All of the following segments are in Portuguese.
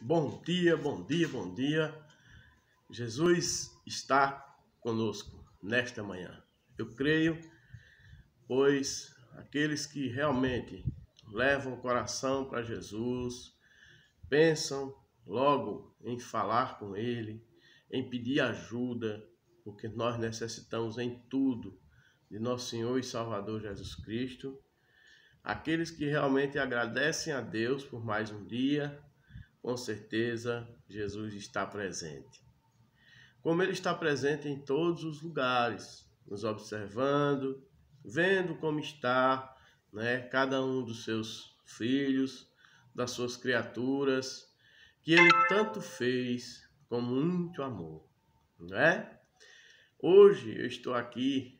Bom dia, bom dia, bom dia. Jesus está conosco nesta manhã. Eu creio, pois aqueles que realmente levam o coração para Jesus, pensam logo em falar com Ele, em pedir ajuda, porque nós necessitamos em tudo de nosso Senhor e Salvador Jesus Cristo. Aqueles que realmente agradecem a Deus por mais um dia, com certeza Jesus está presente. Como Ele está presente em todos os lugares, nos observando, vendo como está, cada um dos seus filhos, das suas criaturas, que Ele tanto fez com muito amor, não é? Hoje eu estou aqui,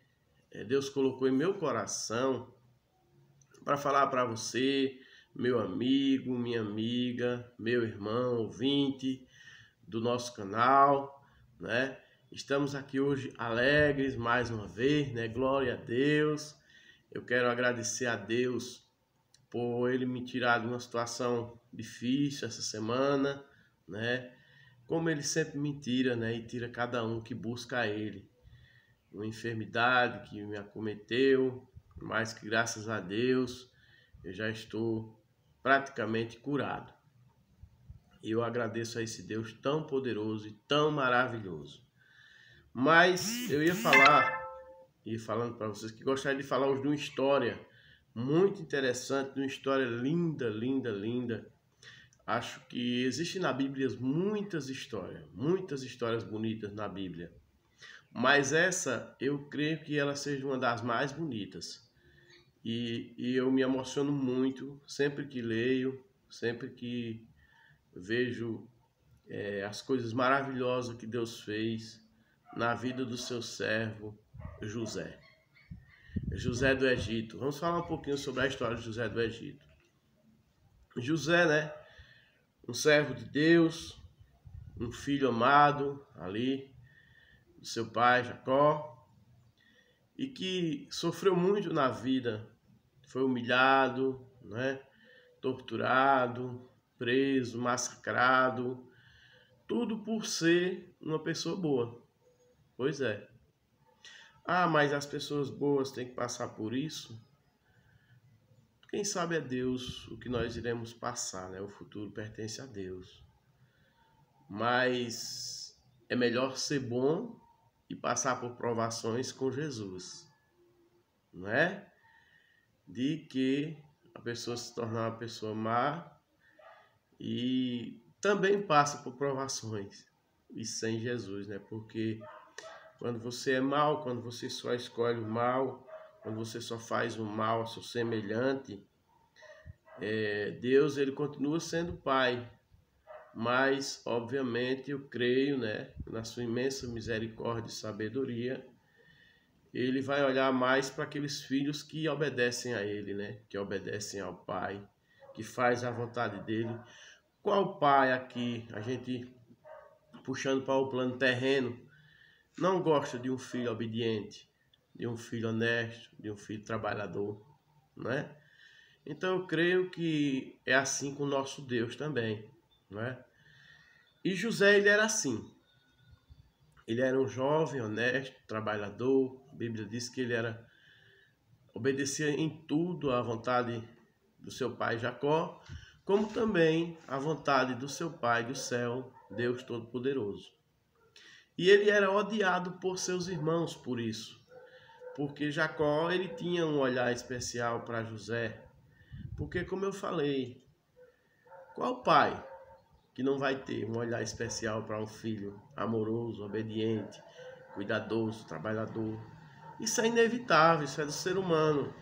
Deus colocou em meu coração para falar para você, meu amigo, minha amiga, meu irmão, ouvinte do nosso canal, né? Estamos aqui hoje alegres mais uma vez, né? Glória a Deus. Eu quero agradecer a Deus por Ele me tirar de uma situação difícil essa semana, né? Como Ele sempre me tira, né? E tira cada um que busca a Ele. Uma enfermidade que me acometeu, mas que graças a Deus eu já estou praticamente curado. E eu agradeço a esse Deus tão poderoso e tão maravilhoso. Mas eu ia falando para vocês que gostaria de falar hoje de uma história muito interessante, de uma história linda, linda, linda. Acho que existe na Bíblia muitas histórias bonitas na Bíblia. Mas essa, eu creio que ela seja uma das mais bonitas. E eu me emociono muito sempre que leio, sempre que vejo as coisas maravilhosas que Deus fez na vida do seu servo José. José do Egito. Vamos falar um pouquinho sobre a história de José do Egito. José, né? Um servo de Deus, um filho amado ali do seu pai Jacó, e que sofreu muito na vida, foi humilhado, né? Torturado, preso, massacrado, tudo por ser uma pessoa boa. Pois é. Ah, mas as pessoas boas têm que passar por isso? Quem sabe é Deus o que nós iremos passar, né? O futuro pertence a Deus. Mas é melhor ser bom e passar por provações com Jesus, não é? De que a pessoa se tornar uma pessoa má e também passa por provações e sem Jesus, né? Porque quando você é mal, quando você só escolhe o mal, quando você só faz o mal ao seu semelhante, Deus ele continua sendo Pai. Mas, obviamente, eu creio, né, na sua imensa misericórdia e sabedoria, Ele vai olhar mais para aqueles filhos que obedecem a Ele, né, que obedecem ao Pai, que faz a vontade dEle. Qual pai aqui, a gente puxando para o plano terreno, não gosta de um filho obediente, de um filho honesto, de um filho trabalhador, né? Então eu creio que é assim com o nosso Deus também, né? E José, ele era assim. Ele era um jovem, honesto, trabalhador. A Bíblia diz que ele obedecia em tudo à vontade do seu pai Jacó, como também à vontade do seu pai do céu, Deus Todo-Poderoso. E ele era odiado por seus irmãos por isso, porque Jacó ele tinha um olhar especial para José, porque como eu falei, qual pai que não vai ter um olhar especial para um filho amoroso, obediente, cuidadoso, trabalhador? Isso é inevitável, isso é do ser humano.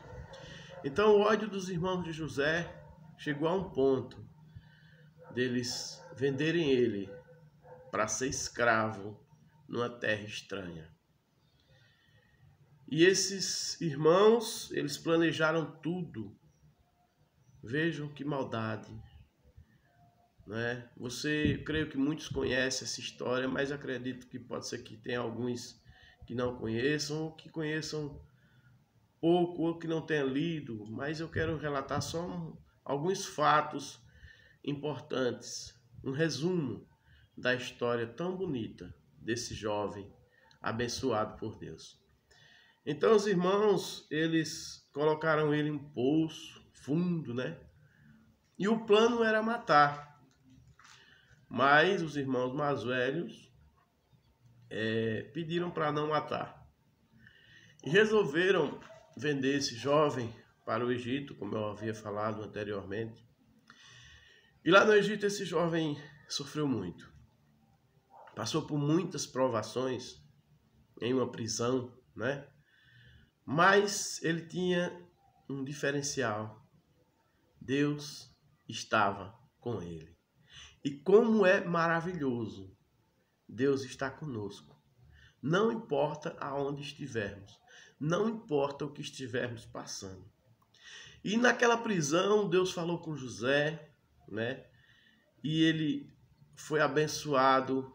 Então o ódio dos irmãos de José chegou a um ponto deles venderem ele para ser escravo numa terra estranha. E esses irmãos, eles planejaram tudo. Vejam que maldade, né? Eu creio que muitos conhecem essa história, mas acredito que pode ser que tenha alguns que não conheçam, ou que conheçam pouco, ou que não tenham lido, mas eu quero relatar só alguns fatos importantes, um resumo da história tão bonita desse jovem abençoado por Deus. Então os irmãos, eles colocaram ele em um poço fundo, né? E o plano era matar. Mas os irmãos mais velhos pediram para não matar. E resolveram vender esse jovem para o Egito, como eu havia falado anteriormente. E lá no Egito esse jovem sofreu muito. Passou por muitas provações em uma prisão, né? Mas ele tinha um diferencial. Deus estava com ele. E como é maravilhoso, Deus está conosco. Não importa aonde estivermos, não importa o que estivermos passando. E naquela prisão, Deus falou com José, né? E ele foi abençoado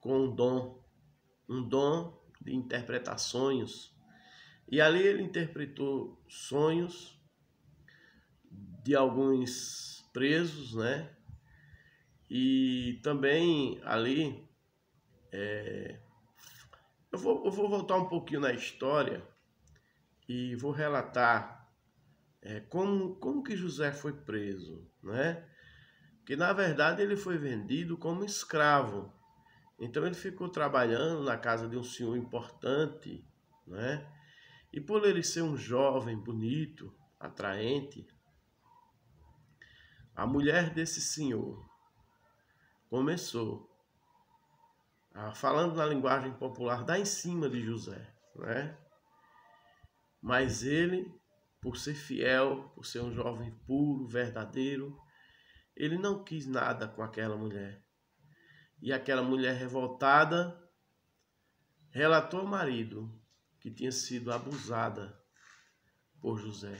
com um dom de interpretar sonhos. E ali ele interpretou sonhos de alguns presos, né? E também ali, eu vou voltar um pouquinho na história e vou relatar como que José foi preso, né? Que na verdade ele foi vendido como escravo. Então ele ficou trabalhando na casa de um senhor importante, né? E por ele ser um jovem bonito, atraente, a mulher desse senhor começou, falando na linguagem popular, dar em cima de José, né? Mas ele, por ser fiel, por ser um jovem puro, verdadeiro, ele não quis nada com aquela mulher. E aquela mulher revoltada relatou ao marido que tinha sido abusada por José,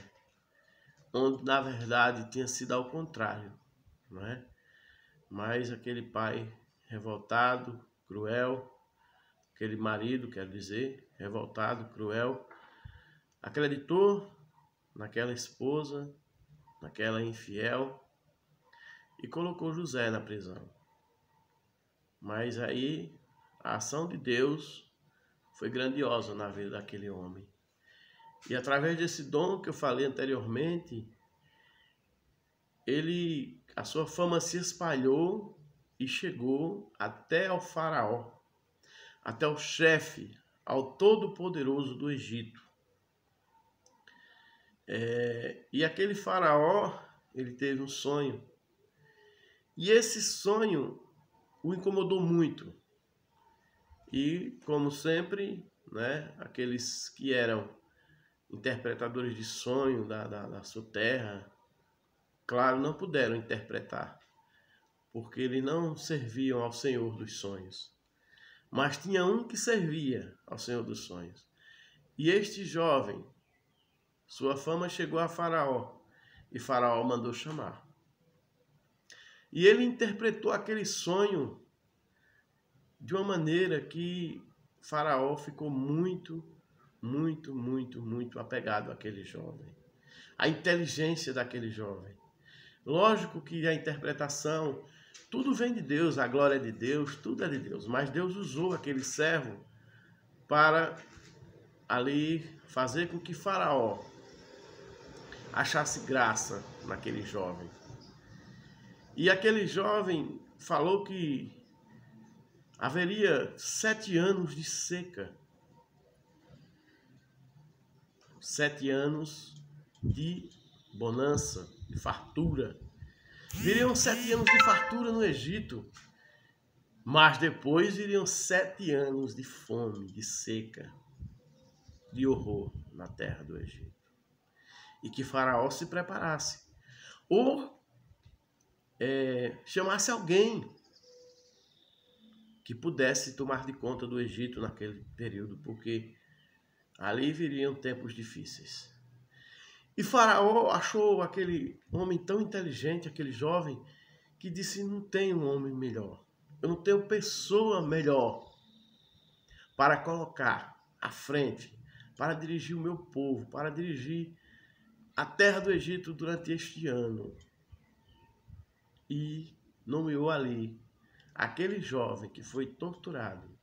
onde na verdade tinha sido ao contrário, não é? Mas aquele pai revoltado, cruel, aquele marido, quer dizer, revoltado, cruel, acreditou naquela esposa, naquela infiel, e colocou José na prisão. Mas aí a ação de Deus foi grandiosa na vida daquele homem. E através desse dom que eu falei anteriormente, a sua fama se espalhou e chegou até ao faraó, até o chefe, ao todo-poderoso do Egito. E aquele faraó, ele teve um sonho. E esse sonho o incomodou muito. E, como sempre, né, aqueles que eram interpretadores de sonho da sua terra, claro, não puderam interpretar, porque eles não serviam ao Senhor dos sonhos. Mas tinha um que servia ao Senhor dos sonhos. E este jovem, sua fama chegou a Faraó, e Faraó mandou chamar. E ele interpretou aquele sonho de uma maneira que Faraó ficou muito apegado àquele jovem. A inteligência daquele jovem. Lógico que a interpretação, tudo vem de Deus, a glória é de Deus, tudo é de Deus. Mas Deus usou aquele servo para ali fazer com que Faraó achasse graça naquele jovem. E aquele jovem falou que haveria 7 anos de seca. 7 anos de bonança, de fartura. Viriam 7 anos de fartura no Egito, mas depois viriam 7 anos de fome, de seca, de horror na terra do Egito. E que Faraó se preparasse. Ou chamasse alguém que pudesse tomar de conta do Egito naquele período, porque ali viriam tempos difíceis. E Faraó achou aquele homem tão inteligente, aquele jovem, que disse: não tem um homem melhor, eu não tenho pessoa melhor para colocar à frente, para dirigir o meu povo, para dirigir a terra do Egito durante este ano. E nomeou ali aquele jovem que foi torturado,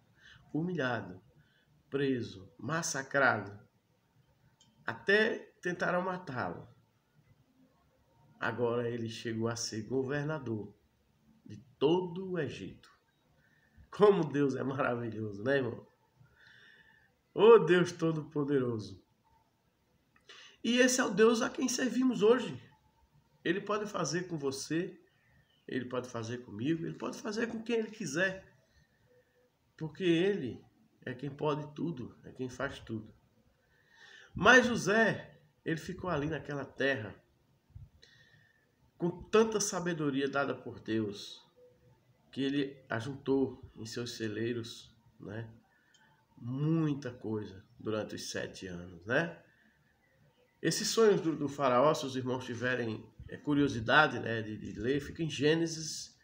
humilhado, preso, massacrado, até tentaram matá-lo. Agora ele chegou a ser governador de todo o Egito. Como Deus é maravilhoso, né, irmão? Oh, Deus Todo-Poderoso. E esse é o Deus a quem servimos hoje. Ele pode fazer com você, ele pode fazer comigo, ele pode fazer com quem ele quiser. Porque ele é quem pode tudo, é quem faz tudo. Mas José, ele ficou ali naquela terra, com tanta sabedoria dada por Deus, que ele ajuntou em seus celeiros, né, muita coisa durante os 7 anos, né? Esses sonhos do faraó, se os irmãos tiverem curiosidade, né, de ler, fica em Gênesis,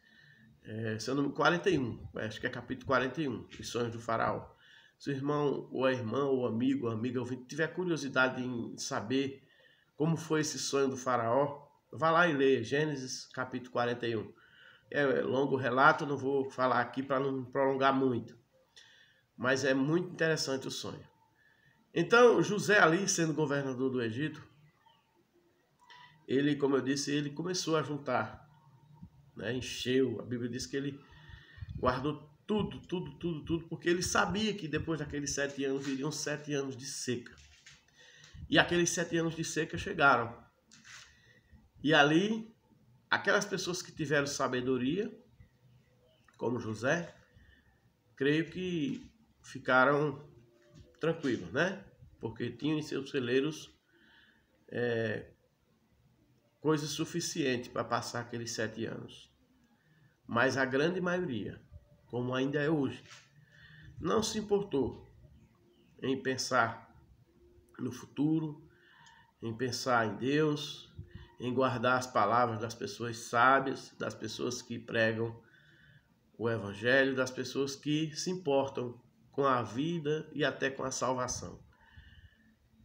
seu nome 41, acho que é capítulo 41, os sonhos do faraó. Se o irmão, ou a irmã, ou amigo, ou amiga, tiver curiosidade em saber como foi esse sonho do faraó, vá lá e leia Gênesis capítulo 41. É longo relato, não vou falar aqui para não prolongar muito. Mas é muito interessante o sonho. Então, José ali, sendo governador do Egito, ele, como eu disse, ele começou a juntar, né, encheu. A Bíblia diz que ele guardou tudo, porque ele sabia que depois daqueles 7 anos viriam 7 anos de seca. E aqueles 7 anos de seca chegaram. E ali, aquelas pessoas que tiveram sabedoria, como José, creio que ficaram tranquilos, né? Porque tinham em seus celeiros coisas suficientes para passar aqueles 7 anos. Mas a grande maioria, como ainda é hoje, não se importou em pensar no futuro, em pensar em Deus, em guardar as palavras das pessoas sábias, das pessoas que pregam o Evangelho, das pessoas que se importam com a vida e até com a salvação.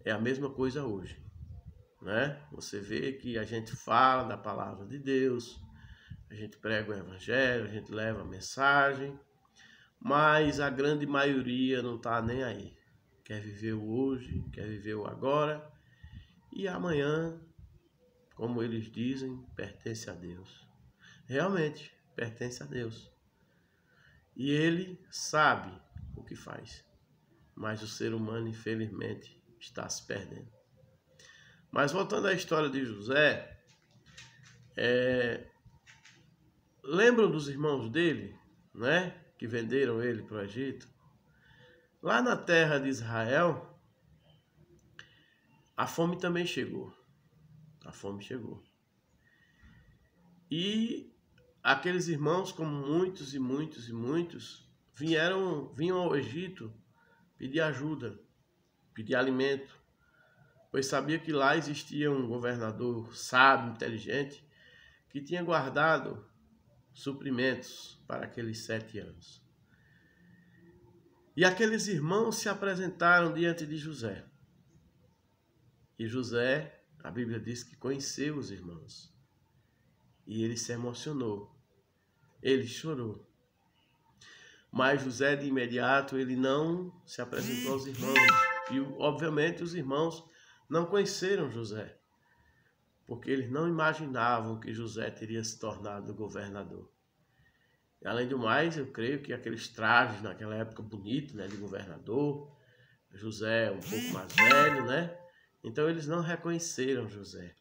É a mesma coisa hoje, né? Você vê que a gente fala da palavra de Deus, a gente prega o Evangelho, a gente leva a mensagem, mas a grande maioria não está nem aí. Quer viver o hoje, quer viver o agora, e amanhã, como eles dizem, pertence a Deus. Realmente, pertence a Deus. E Ele sabe o que faz. Mas o ser humano, infelizmente, está se perdendo. Mas voltando à história de José, lembram dos irmãos dele, né? Que venderam ele para o Egito? Lá na terra de Israel, a fome também chegou. A fome chegou. E aqueles irmãos, como muitos, vinham ao Egito pedir ajuda, pedir alimento, pois sabia que lá existia um governador sábio, inteligente, que tinha guardado suprimentos para aqueles 7 anos. E aqueles irmãos se apresentaram diante de José. E José, a Bíblia diz que conheceu os irmãos. E ele se emocionou. Ele chorou. Mas José, de imediato, ele não se apresentou aos irmãos. E, obviamente, os irmãos não conheceram José, porque eles não imaginavam que José teria se tornado governador. E, além do mais, eu creio que aqueles trajes naquela época bonitos, né, de governador, José um pouco mais velho, né? Então eles não reconheceram José.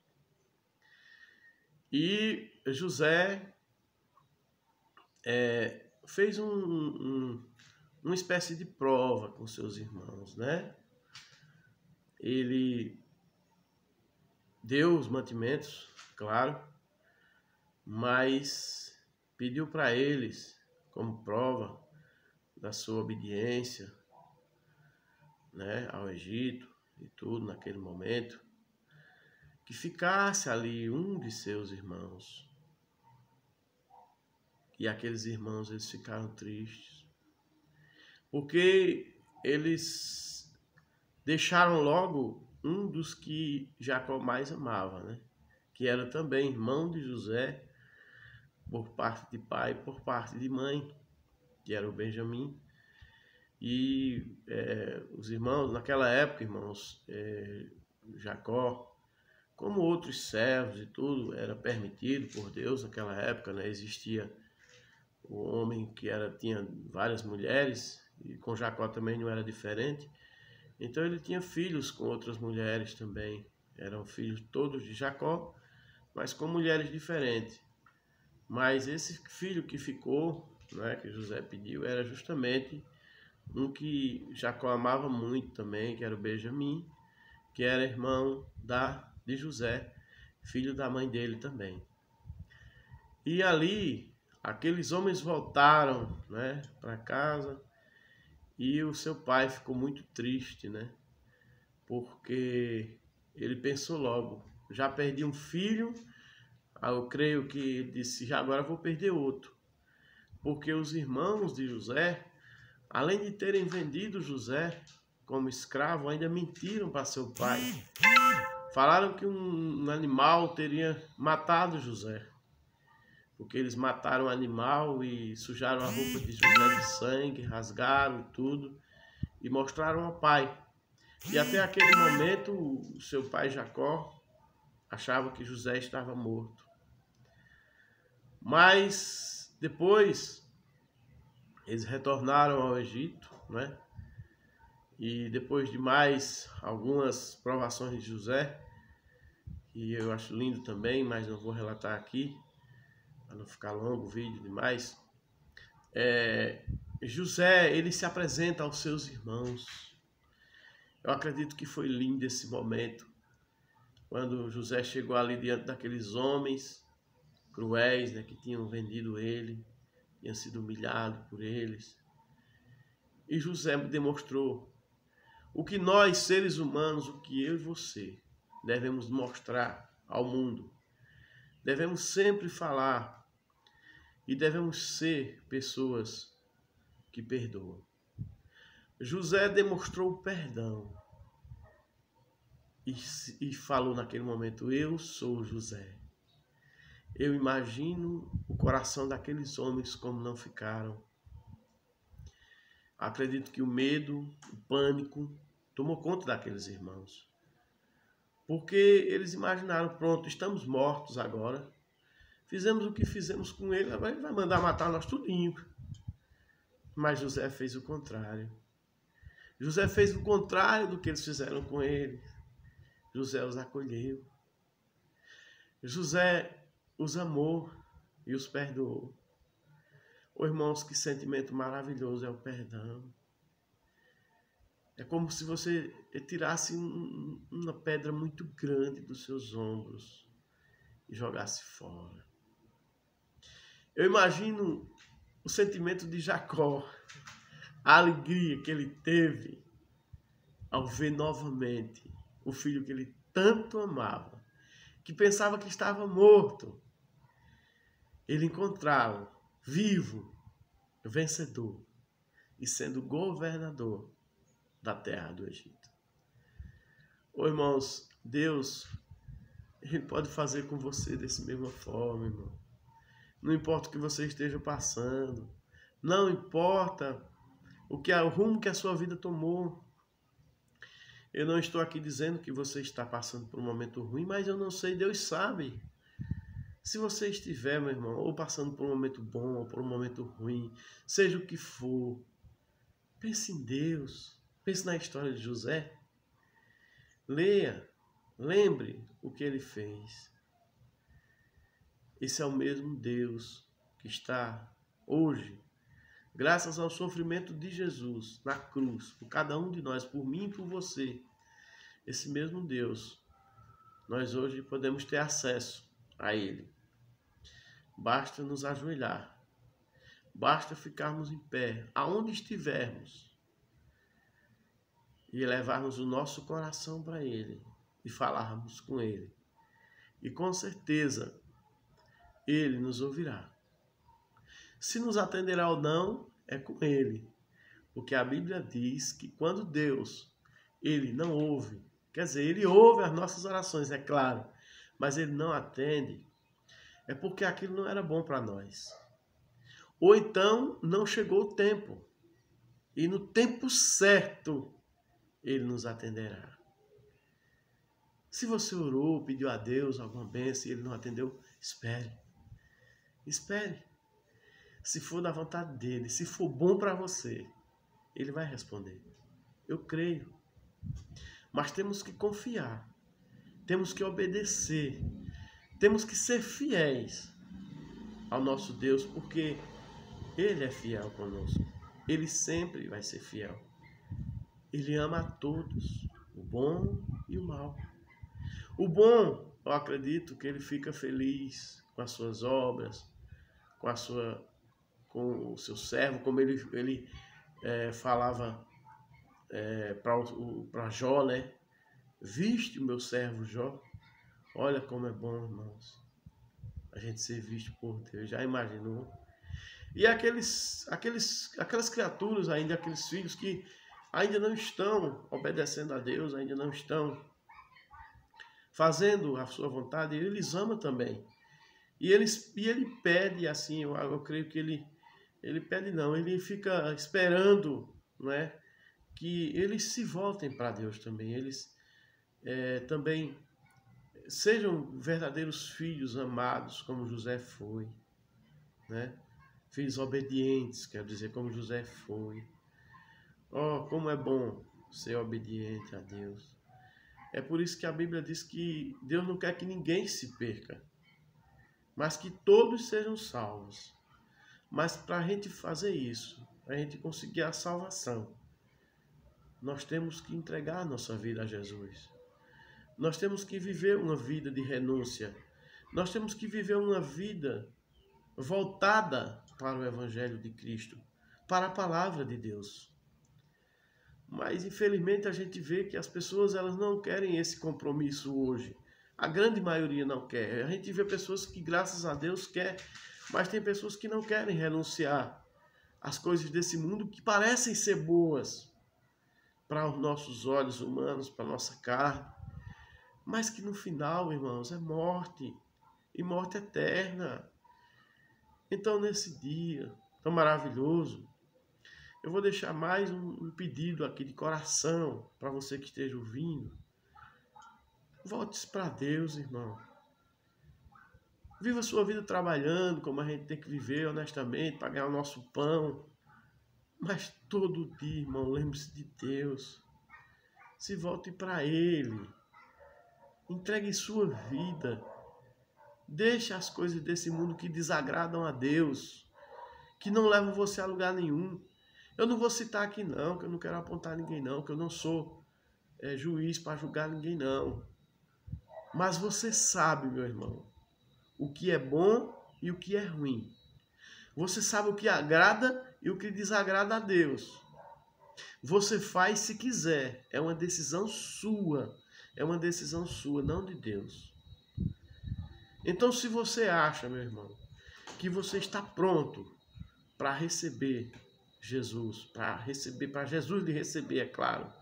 E José fez uma espécie de prova com seus irmãos, né? Ele deu os mantimentos, claro, mas pediu para eles, como prova da sua obediência, né, ao Egito e tudo naquele momento, que ficasse ali um de seus irmãos. E aqueles irmãos, eles ficaram tristes, porque eles deixaram logo um dos que Jacó mais amava, né? Que era também irmão de José, por parte de pai e por parte de mãe, que era o Benjamim. E os irmãos, naquela época, irmãos, Jacó, como outros servos e tudo, era permitido por Deus naquela época, né? Existia o homem que tinha várias mulheres, e com Jacó também não era diferente. Então ele tinha filhos com outras mulheres também. Eram filhos todos de Jacó, mas com mulheres diferentes. Mas esse filho que ficou, né, que José pediu, era justamente um que Jacó amava muito também, que era o Benjamim, que era irmão de José, filho da mãe dele também. E ali, aqueles homens voltaram, né, para casa, e o seu pai ficou muito triste, né, porque ele pensou logo, já perdi um filho, eu creio que ele disse, já agora vou perder outro. Porque os irmãos de José, além de terem vendido José como escravo, ainda mentiram para seu pai. Falaram que um animal teria matado José. Porque eles mataram o animal e sujaram a roupa de José de sangue, rasgaram tudo e mostraram ao pai. E até aquele momento, o seu pai Jacó achava que José estava morto. Mas depois eles retornaram ao Egito, né? E depois de mais algumas provações de José, que eu acho lindo também, mas não vou relatar aqui, para não ficar longo o vídeo demais. José, ele se apresenta aos seus irmãos. Eu acredito que foi lindo esse momento, quando José chegou ali diante daqueles homens cruéis, né, que tinham vendido ele, tinham sido humilhado por eles. E José demonstrou o que nós, seres humanos, o que eu e você devemos mostrar ao mundo. Devemos sempre falar e devemos ser pessoas que perdoam. José demonstrou o perdão e falou naquele momento, eu sou José. Eu imagino o coração daqueles homens como não ficaram. Acredito que o medo, o pânico, tomou conta daqueles irmãos. Porque eles imaginaram, pronto, estamos mortos agora. Fizemos o que fizemos com ele, agora ele vai mandar matar nós tudinho. Mas José fez o contrário. José fez o contrário do que eles fizeram com ele. José os acolheu. José os amou e os perdoou. Oh, irmãos, que sentimento maravilhoso é o perdão. É como se você tirasse uma pedra muito grande dos seus ombros e jogasse fora. Eu imagino o sentimento de Jacó, a alegria que ele teve ao ver novamente o filho que ele tanto amava, que pensava que estava morto. Ele encontrá-lo vivo, vencedor e sendo governador da terra do Egito. Ô irmãos, Deus, Ele pode fazer com você dessa mesma forma, irmão. Não importa o que você esteja passando, não importa o rumo que a sua vida tomou. Eu não estou aqui dizendo que você está passando por um momento ruim, mas eu não sei, Deus sabe. Se você estiver, meu irmão, ou passando por um momento bom, ou por um momento ruim, seja o que for, pense em Deus, pense na história de José. Leia, lembre o que ele fez. Esse é o mesmo Deus que está hoje, graças ao sofrimento de Jesus na cruz, por cada um de nós, por mim e por você. Esse mesmo Deus, nós hoje podemos ter acesso a Ele. Basta nos ajoelhar, basta ficarmos em pé, aonde estivermos, e levarmos o nosso coração para Ele e falarmos com Ele. E com certeza, Ele nos ouvirá. Se nos atenderá ou não, é com Ele. Porque a Bíblia diz que quando Deus, Ele não ouve, quer dizer, Ele ouve as nossas orações, é claro, mas Ele não atende, é porque aquilo não era bom para nós. Ou então não chegou o tempo. E no tempo certo, Ele nos atenderá. Se você orou, pediu a Deus alguma bênção e Ele não atendeu, espere. Espere. Se for da vontade dEle, se for bom para você, Ele vai responder. Eu creio. Mas temos que confiar. Temos que obedecer. Temos que ser fiéis ao nosso Deus, porque Ele é fiel conosco. Ele sempre vai ser fiel. Ele ama a todos, o bom e o mal. O bom, eu acredito que ele fica feliz com as suas obras, com o seu servo, como ele falava para Jó, né? Viste o meu servo Jó? Olha como é bom, irmãos, a gente ser visto por Deus. Já imaginou? E aquelas criaturas ainda, aqueles filhos que ainda não estão obedecendo a Deus, ainda não estão fazendo a sua vontade, Ele os ama também. E ele pede assim, eu creio que ele pede não, ele fica esperando, não é? Que eles se voltem para Deus também, eles também sejam verdadeiros filhos amados, como José foi, né? Filhos obedientes, quero dizer, como José foi. Oh, como é bom ser obediente a Deus. É por isso que a Bíblia diz que Deus não quer que ninguém se perca, mas que todos sejam salvos. Mas para a gente fazer isso, para a gente conseguir a salvação, nós temos que entregar a nossa vida a Jesus. Nós temos que viver uma vida de renúncia. Nós temos que viver uma vida voltada para o Evangelho de Cristo, para a palavra de Deus. Mas infelizmente a gente vê que as pessoas elas não querem esse compromisso hoje. A grande maioria não quer. A gente vê pessoas que graças a Deus quer, mas tem pessoas que não querem renunciar às coisas desse mundo que parecem ser boas para os nossos olhos humanos, para a nossa carne, mas que no final, irmãos, é morte, e morte eterna. Então nesse dia tão maravilhoso, eu vou deixar mais um pedido aqui de coração para você que esteja ouvindo. Volte-se para Deus, irmão. Viva a sua vida trabalhando como a gente tem que viver honestamente para ganhar o nosso pão. Mas todo dia, irmão, lembre-se de Deus. Se volte para Ele. Entregue sua vida. Deixe as coisas desse mundo que desagradam a Deus, que não levam você a lugar nenhum. Eu não vou citar aqui não, que eu não quero apontar ninguém não, que eu não sou juiz para julgar ninguém não. Mas você sabe, meu irmão, o que é bom e o que é ruim. Você sabe o que agrada e o que desagrada a Deus. Você faz se quiser, é uma decisão sua. É uma decisão sua, não de Deus. Então, se você acha, meu irmão, que você está pronto para receber Jesus, para Jesus lhe receber, é claro.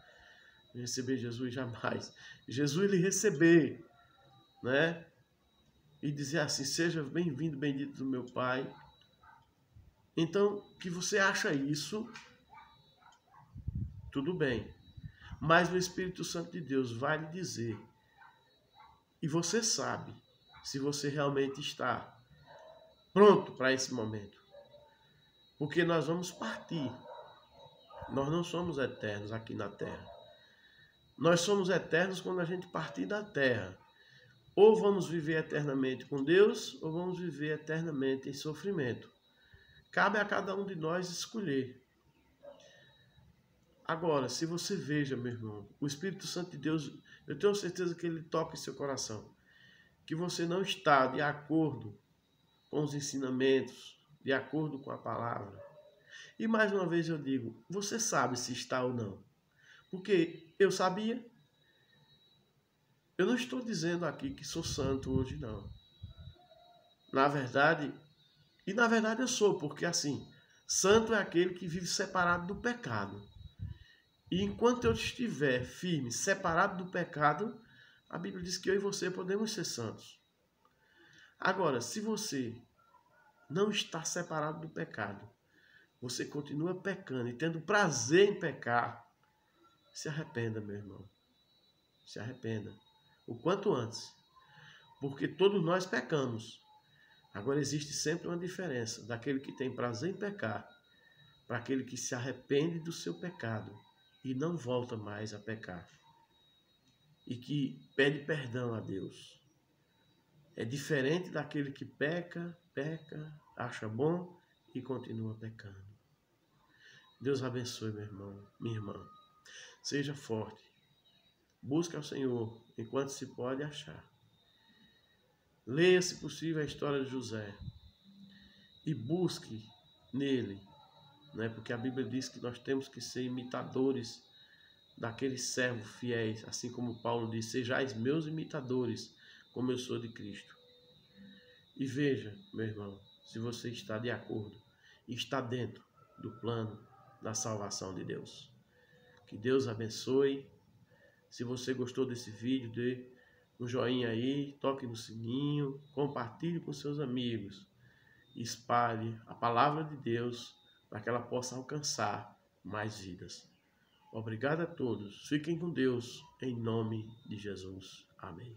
Receber Jesus jamais. Jesus lhe receber, né? E dizer assim, seja bem-vindo, bendito do meu Pai. Então, que você acha isso, tudo bem. Mas o Espírito Santo de Deus vai lhe dizer, e você sabe, se você realmente está pronto para esse momento. Porque nós vamos partir. Nós não somos eternos aqui na terra. Nós somos eternos quando a gente partir da terra. Ou vamos viver eternamente com Deus, ou vamos viver eternamente em sofrimento. Cabe a cada um de nós escolher. Agora, se você veja, meu irmão, o Espírito Santo de Deus, eu tenho certeza que ele toca em seu coração, que você não está de acordo com os ensinamentos, de acordo com a palavra. E mais uma vez eu digo, você sabe se está ou não. Porque eu sabia. Eu não estou dizendo aqui que sou santo hoje, não. Na verdade eu sou, porque assim, santo é aquele que vive separado do pecado. E enquanto eu estiver firme, separado do pecado, a Bíblia diz que eu e você podemos ser santos. Agora, se você não está separado do pecado, você continua pecando e tendo prazer em pecar, se arrependa, meu irmão. Se arrependa. O quanto antes. Porque todos nós pecamos. Agora existe sempre uma diferença daquele que tem prazer em pecar para aquele que se arrepende do seu pecado e não volta mais a pecar. E que pede perdão a Deus. É diferente daquele que peca, acha bom e continua pecando. Deus abençoe, meu irmão, minha irmã. Seja forte. Busque ao Senhor enquanto se pode achar. Leia, se possível, a história de José e busque nele, né? Porque a Bíblia diz que nós temos que ser imitadores daqueles servos fiéis, assim como Paulo diz: sejais meus imitadores, como eu sou de Cristo. E veja, meu irmão, se você está de acordo e está dentro do plano da salvação de Deus. Que Deus abençoe. Se você gostou desse vídeo, dê um joinha aí, toque no sininho, compartilhe com seus amigos, espalhe a palavra de Deus para que ela possa alcançar mais vidas. Obrigado a todos. Fiquem com Deus, em nome de Jesus. Amém.